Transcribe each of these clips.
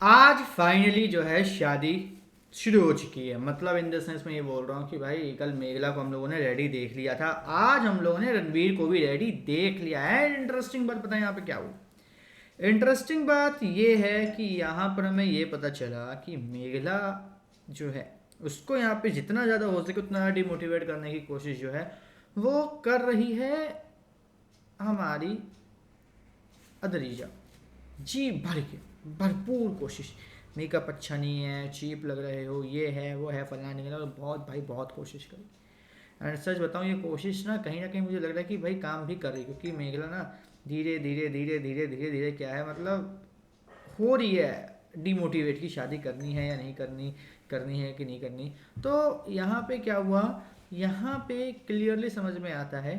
आज फाइनली जो है शादी शुरू हो चुकी है। मतलब इन द सेंस मैं ये बोल रहा हूँ कि भाई कल मेघला को हम लोगों ने रेडी देख लिया था, आज हम लोगों ने रणवीर को भी रेडी देख लिया है। इंटरेस्टिंग बात पता है यहाँ पे क्या हुआ? इंटरेस्टिंग बात ये है कि यहाँ पर हमें ये पता चला कि मेघला जो है उसको यहाँ पे जितना ज़्यादा हो सके उतना डिमोटिवेट करने की कोशिश जो है वो कर रही है हमारी अदरीजा। जी भर के भरपूर कोशिश। मेकअप अच्छा नहीं है, चीप लग रहे हो, ये है वो है, फलाना निकला, बहुत भाई बहुत कोशिश करी। एंड सच बताऊँ ये कोशिश ना कहीं मुझे लग रहा है कि भाई काम भी कर रही है, क्योंकि मेघला ना धीरे धीरे धीरे धीरे धीरे धीरे क्या है मतलब हो रही है डिमोटिवेट की शादी करनी है या नहीं करनी, करनी है कि नहीं करनी। तो यहाँ पे क्या हुआ, यहाँ पे क्लियरली समझ में आता है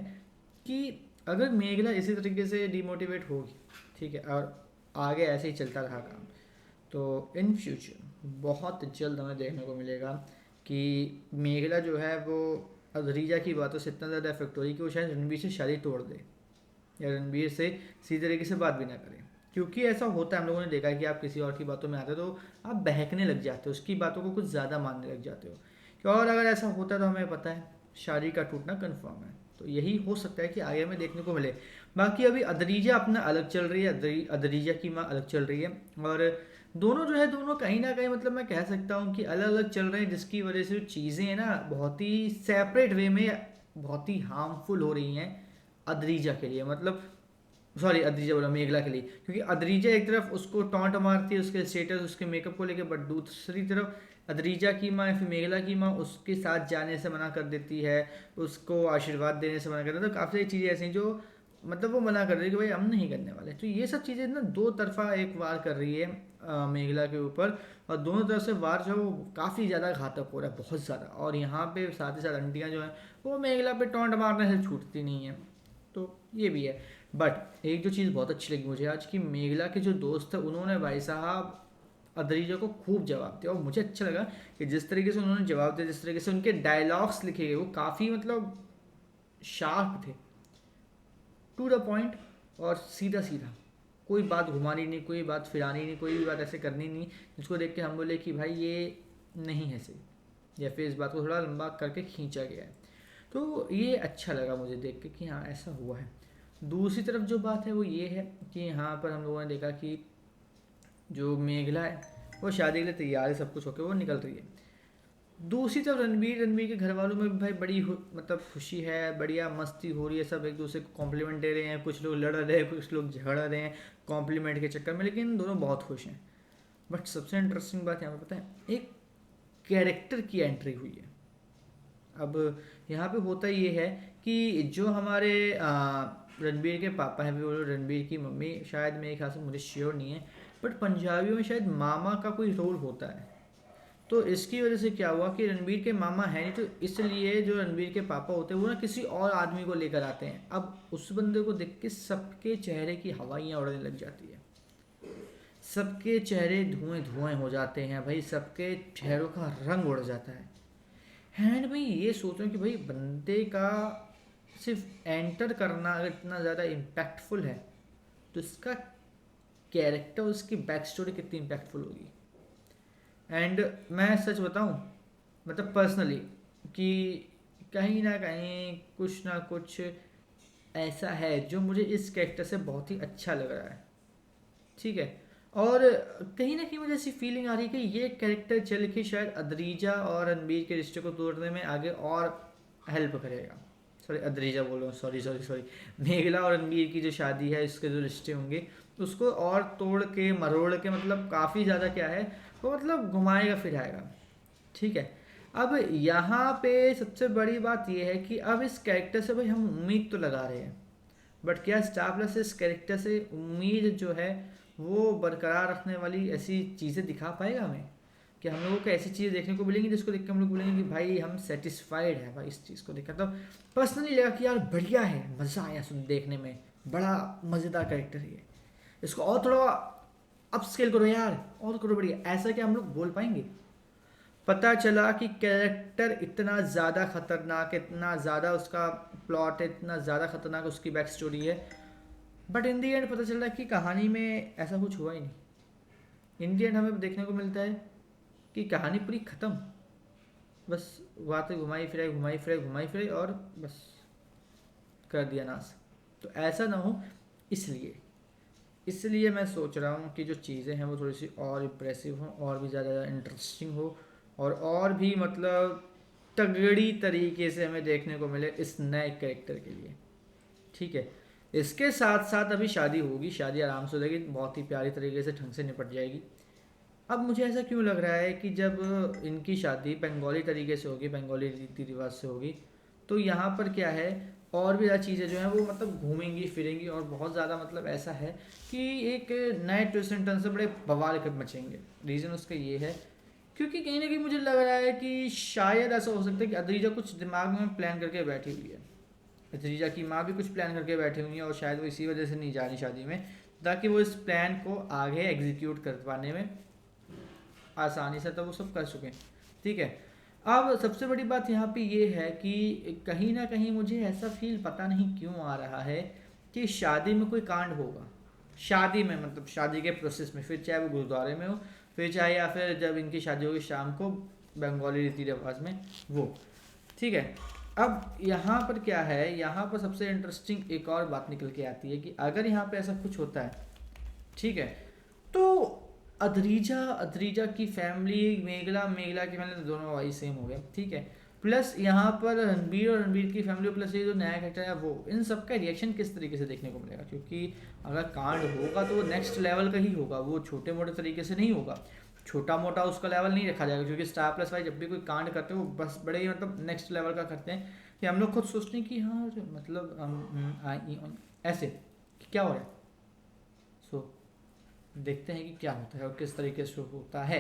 कि अगर मेघला इसी तरीके से डिमोटिवेट होगी, ठीक है, और आगे ऐसे ही चलता रहा काम, तो इन फ्यूचर बहुत जल्द हमें देखने को मिलेगा कि मेघला जो है वो अदरीजा की बातों से इतना ज़्यादा इफेक्ट हो रही कि वो शायद रणबीर से शादी तोड़ दे या रणबीर से सीधे तरीके से बात भी ना करें। क्योंकि ऐसा होता है, हम लोगों ने देखा है कि आप किसी और की बातों में आते हो तो आप बहकने लग जाते हो, उसकी बातों को कुछ ज़्यादा मानने लग जाते हो। और अगर ऐसा होता है तो हमें पता है शादी का टूटना कन्फर्म है। तो यही हो सकता है कि आगे हमें देखने को मिले। बाकी अभी अदरीजा अपना अलग चल रही है, अदरीजा की माँ अलग चल रही है, और दोनों जो है दोनों कहीं ना कहीं मतलब मैं कह सकता हूँ कि अलग अलग चल रहे हैं, जिसकी वजह से जो चीज़ें हैं ना बहुत ही सेपरेट वे में बहुत ही हार्मफुल हो रही हैं अदरीजा के लिए। मतलब सॉरी अदरीजा बोला, मेघला के लिए, क्योंकि अदरीजा एक तरफ उसको टॉन्ट मारती है उसके स्टेटस उसके मेकअप को लेकर, बट दूसरी तरफ अदरीजा की माँ या फिर मेघला की माँ उसके साथ जाने से मना कर देती है, उसको आशीर्वाद देने से मना कर देती है। तो काफ़ी सारी चीज़ें ऐसी हैं जो मतलब वो मना कर रही है कि भाई हम नहीं करने वाले। तो ये सब चीज़ें ना दो तरफा एक वार कर रही है मेघला के ऊपर, और दोनों तरफ से वार जो है वो काफ़ी ज़्यादा घातक हो रहा है, बहुत ज़्यादा। और यहाँ पे साथ ही साथ आंटियाँ जो हैं वो मेघला पे टॉन्ट मारने से छूटती नहीं है। तो ये भी है। बट एक जो चीज़ बहुत अच्छी लगी मुझे आज की, मेघला के जो दोस्त थे उन्होंने भाई साहब अदरीजा को खूब जवाब दिया, और मुझे अच्छा लगा कि जिस तरीके से उन्होंने जवाब दिया, जिस तरीके से उनके डायलॉग्स लिखे गए वो काफ़ी मतलब शार्प थे, टू द पॉइंट, और सीधा सीधा, कोई बात घुमानी नहीं, कोई बात फिरानी नहीं, कोई भी बात ऐसे करनी नहीं जिसको देख के हम बोले कि भाई ये नहीं है सही, या फिर इस बात को थोड़ा लंबा करके खींचा गया है। तो ये अच्छा लगा मुझे देख के कि हाँ ऐसा हुआ है। दूसरी तरफ जो बात है वो ये है कि यहाँ पर हम लोगों ने देखा कि जो मेघला है वो शादी के लिए तैयार है, सब कुछ होकर वो निकल रही है। दूसरी तरफ रणबीर रणबीर के घर वालों में भी भाई बड़ी मतलब खुशी है, बढ़िया मस्ती हो रही है, सब एक दूसरे को कॉम्प्लीमेंट दे रहे हैं, कुछ लोग लड़ रहे हैं, कुछ लोग झगड़ रहे हैं कॉम्प्लीमेंट के चक्कर में, लेकिन दोनों बहुत खुश हैं। बट सबसे इंटरेस्टिंग बात यहाँ पे पता है, एक कैरेक्टर की एंट्री हुई है। अब यहाँ पे होता ये है कि जो हमारे रणबीर के पापा हैं, वो रणबीर की मम्मी, शायद मेरे ख्याल से, मुझे श्योर नहीं है, बट पंजाबियों में शायद मामा का कोई रोल होता है। तो इसकी वजह से क्या हुआ कि रणबीर के मामा है नहीं, तो इसलिए जो रणबीर के पापा होते हैं वो ना किसी और आदमी को लेकर आते हैं। अब उस बंदे को देख के सबके चेहरे की हवाइयाँ उड़ने लग जाती है, सबके चेहरे धुएं धुएं हो जाते हैं भाई, सबके चेहरों का रंग उड़ जाता है। एंड भाई ये सोचो कि भाई बंदे का सिर्फ एंटर करना अगर इतना ज़्यादा इम्पैक्टफुल है, तो इसका कैरेक्टर, उसकी बैक स्टोरी कितनी इम्पैक्टफुल होगी। एंड मैं सच बताऊं, मतलब पर्सनली, कि कहीं ना कहीं कुछ ना कुछ ऐसा है जो मुझे इस कैरेक्टर से बहुत ही अच्छा लग रहा है, ठीक है। और कहीं ना कहीं मुझे ऐसी फीलिंग आ रही है कि ये कैरेक्टर चल के शायद अदरीजा और रणबीर के रिश्ते को तोड़ने में आगे और हेल्प करेगा। सॉरी अदरीजा बोल रहा हूँ, सॉरी सॉरी सॉरी, मेघला और रणबीर की जो शादी है इसके जो रिश्ते होंगे उसको और तोड़ के मरोड़ के, मतलब काफ़ी ज़्यादा क्या है वो मतलब घुमाएगा फिराएगा, ठीक है। अब यहाँ पे सबसे बड़ी बात यह है कि अब इस कैरेक्टर से भाई हम उम्मीद तो लगा रहे हैं, बट क्या स्टार प्लस इस कैरेक्टर से उम्मीद जो है वो बरकरार रखने वाली ऐसी चीज़ें दिखा पाएगा हमें, कि हम लोगों को ऐसी चीज़ें देखने को मिलेंगी जिसको देख के हम लोग बोलेंगे कि भाई हम सेटिस्फाइड है भाई इस चीज़ को देखकर। तो पर्सनली लगा कि यार बढ़िया है, मज़ा आया सुन देखने में, बड़ा मज़ेदार कैरेक्टर है ये, इसको और थोड़ा अप स्केल करो यार, और करो बढ़िया, ऐसा क्या हम लोग बोल पाएंगे? पता चला कि कैरेक्टर इतना ज़्यादा खतरनाक, इतना ज़्यादा उसका प्लॉट है, इतना ज़्यादा खतरनाक उसकी बैक स्टोरी है, बट इन दी एंड पता चल रहा है कि कहानी में ऐसा कुछ हुआ ही नहीं। इंडियन हमें देखने को मिलता है कि कहानी पूरी ख़त्म, बस बातें घुमाई फिराई और बस कर दिया नाश। तो ऐसा ना हो, इसलिए इसलिए मैं सोच रहा हूँ कि जो चीज़ें हैं वो थोड़ी सी और इम्प्रेसिव हों, और भी ज़्यादा इंटरेस्टिंग हो, और भी मतलब तगड़ी तरीके से हमें देखने को मिले इस नए कैरेक्टर के लिए। ठीक है, इसके साथ साथ अभी शादी होगी, शादी आराम से हो जाएगी, बहुत ही प्यारी तरीके से ढंग से निपट जाएगी। अब मुझे ऐसा क्यों लग रहा है कि जब इनकी शादी बंगाली तरीके से होगी, बंगाली रीति रिवाज से होगी, तो यहाँ पर क्या है, और भी ज़्यादा चीज़ें जो हैं वो मतलब घूमेंगी फिरेंगी, और बहुत ज़्यादा मतलब ऐसा है कि एक नए ट्विस्ट एंड टर्न से बड़े बवाल कर मचेंगे। रीज़न उसका ये है क्योंकि कहीं ना कहीं मुझे लग रहा है कि शायद ऐसा हो सकता है कि अद्रीजा कुछ दिमाग में प्लान करके बैठी हुई है, अद्रीजा की माँ भी कुछ प्लान करके बैठी हुई है, और शायद वो इसी वजह से नहीं जा रही शादी में, ताकि वो इस प्लान को आगे एग्जीक्यूट कर पाने में आसानी से तो वो सब कर चुके। ठीक है, अब सबसे बड़ी बात यहाँ पे ये है कि कहीं ना कहीं मुझे ऐसा फील पता नहीं क्यों आ रहा है कि शादी में कोई कांड होगा, शादी में मतलब शादी के प्रोसेस में, फिर चाहे वो गुरुद्वारे में हो, फिर चाहे या फिर जब इनकी शादी होगी शाम को बंगाली रीति रिवाज में वो। ठीक है, अब यहाँ पर क्या है, यहाँ पर सबसे इंटरेस्टिंग एक और बात निकल के आती है कि अगर यहाँ पे ऐसा कुछ होता है, ठीक है, तो अद्रीजा अद्रीजा की फैमिली, मेघला मेघला की फैमिली, तो दोनों भाई सेम हो गए। ठीक है, प्लस यहाँ पर रणबीर और रणबीर की फैमिली, प्लस ये जो नया कैरेक्टर है वो, इन सब का रिएक्शन किस तरीके से देखने को मिलेगा, क्योंकि अगर कांड होगा तो वो नेक्स्ट लेवल का ही होगा, वो छोटे मोटे तरीके से नहीं होगा, छोटा मोटा उसका लेवल नहीं रखा जाएगा, क्योंकि स्टार प्लस वाई जब भी कोई कांड करते हैं वो बस बड़े ही मतलब नेक्स्ट लेवल का करते हैं कि हम लोग खुद सोचते हैं कि हाँ मतलब ऐसे क्या हो रहा है। सो देखते हैं कि क्या होता है और किस तरीके से होता है।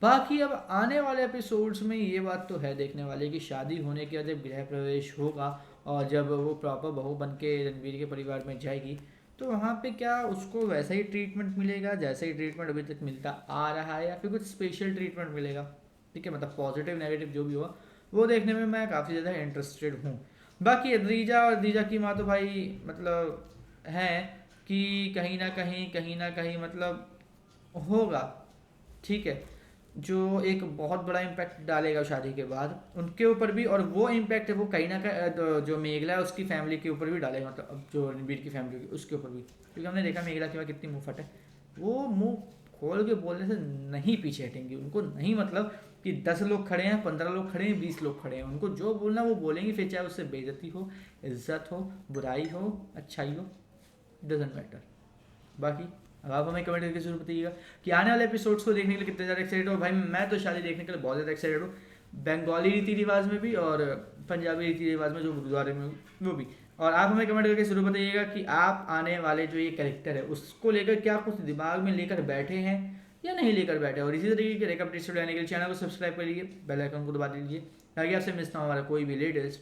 बाकी अब आने वाले एपिसोड्स में ये बात तो है देखने वाले कि शादी होने के बाद जब गृह प्रवेश होगा और जब वो प्रॉपर बहू बन के रणवीर के परिवार में जाएगी, तो वहाँ पे क्या उसको वैसा ही ट्रीटमेंट मिलेगा जैसे ही ट्रीटमेंट अभी तक मिलता आ रहा है, या फिर कुछ स्पेशल ट्रीटमेंट मिलेगा। ठीक है, मतलब पॉजिटिव नेगेटिव जो भी हुआ वो देखने में मैं काफ़ी ज़्यादा इंटरेस्टेड हूँ। बाकी अद्रीजा और अद्रीजा की माँ तो भाई मतलब है कि कहीं ना कहीं मतलब होगा। ठीक है, जो एक बहुत बड़ा इम्पैक्ट डालेगा शादी के बाद उनके ऊपर भी, और वो इम्पैक्ट है वो कहीं ना कहीं जो मेघला है उसकी फैमिली के ऊपर भी डालेगा, मतलब अब जो रणबीर की फैमिली होगी उसके ऊपर भी, क्योंकि हमने देखा मेघला की बात कितनी मुँह फट है, वो मुंह खोल के बोलने से नहीं पीछे हटेंगी, उनको नहीं मतलब कि 10 लोग खड़े हैं, 15 लोग खड़े हैं, 20 लोग खड़े हैं, उनको जो बोलना वो बोलेंगे, फिर चाहे उससे बेइज्जती हो, इज्जत हो, बुराई हो, अच्छाई हो, डजेंट मैटर। बाकी अब आप हमें कमेंट करके जरूर बताइएगा कि आने वाले एपिसोड्स को देखने के लिए कितने ज़्यादा एक्साइटेड हो। भाई मैं तो शादी देखने के लिए बहुत ज़्यादा एक्साइटेड हूँ, बंगाली रीति रिवाज में भी और पंजाबी रीति रिवाज में जो गुरुद्वारे में वो भी। और आप हमें कमेंट करके जरूर बताइएगा कि आप आने वाले जो ये कैरेक्टर है उसको लेकर क्या कुछ दिमाग में लेकर बैठे हैं या नहीं लेकर बैठे, और इसी तरीके के रेकअप अपडेट्स लेने के लिए चैनल को सब्सक्राइब कर लीजिए, बेल आइकन को दबा दीजिए ताकि आपसे मिस ना हो हमारा कोई भी लेटेस्ट